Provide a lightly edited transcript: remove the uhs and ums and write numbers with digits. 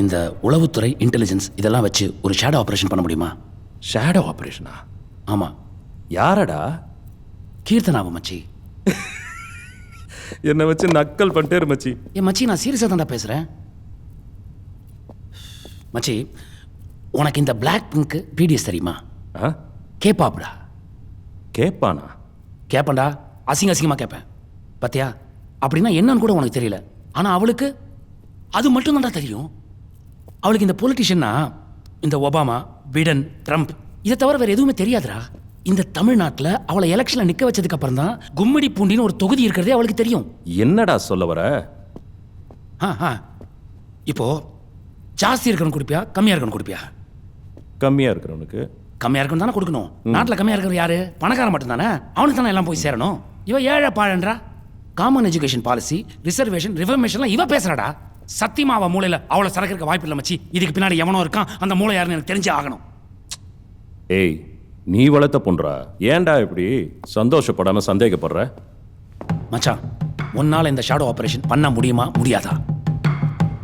இந்த உளவுத்துறை இன்டெலிஜென்ஸ் இதெல்லாம் வச்சு ஒரு ஷேடோ ஆப்ரேஷன் பண்ண முடியுமா? ஷேடோ ஆப்ரேஷனா? ஆமாம். யாரடா? கீர்த்தனாவை மச்சி. என்னை வச்சு நக்கல் பண்ணிட்டே மச்சி. ஏன் மச்சி, நான் சீரியஸாக தான்டா பேசுகிறேன். மச்சி, உனக்கு இந்த பிளாக் பிங்க் பிடிஎஸ் தெரியுமா? கேப்பாப்டா. கேப்பானா? கேப்பேன்டா, அசிங்கமாக கேட்பேன். பார்த்தியா? அப்படின்னா என்னன்னு கூட உனக்கு தெரியல. ஆனால் அவளுக்கு அது மட்டும் தான்டா தெரியும். அவளுக்கு இந்த பொலிட்டிஷியன்னா இந்த ஒபாமா, பிடன், ட்ரம்ப் இதை தவிர வேறு எதுவுமே தெரியாதுடா. இந்த தமிழ்நாட்டில் அவளை எலெக்ஷனில் நிற்க வச்சதுக்கு அப்புறம் தான் கும்மிடி பூண்டின்னு ஒரு தொகுதி இருக்கிறதே அவளுக்கு தெரியும். என்னடா சொல்ல வர? இப்போ ஜாஸ்தி இருக்கணும் கொடுப்பியா, கம்மியாக இருக்கணும் கொடுப்பியா? கம்மியாக இருக்கிறவனுக்கு. கம்மியாக இருக்கணும் தானே கொடுக்கணும். நாட்டில் கம்மியாக இருக்கிற யாரு? பணக்காரன் மட்டும் தானே. அவனுக்கு தானே எல்லாம் போய் சேரணும். இவ ஏழை பாழன்றா. காமன் எஜுகேஷன் பாலிசி, ரிசர்வேஷன், ரிஃபர்மேஷன்லாம் இவ பேசுறாடா. சத்தியமா அவ மூளையில் அவ்வளோ சரக்கு இருக்க வாய்ப்பு இல்லை மச்சி. இதுக்கு பின்னாடி எவனோ இருக்கான். அந்த மூளை யாருன்னு எனக்கு தெரிஞ்சே ஆகணும். ஏய், நீ வளர்த்த பொன்றா, ஏன்டா இப்படி சந்தோஷப்படாம சந்தேகப்படுற? மச்சான், உன்னால இந்த ஷேடோ ஆபரேஷன் பண்ண முடியுமா முடியாதா?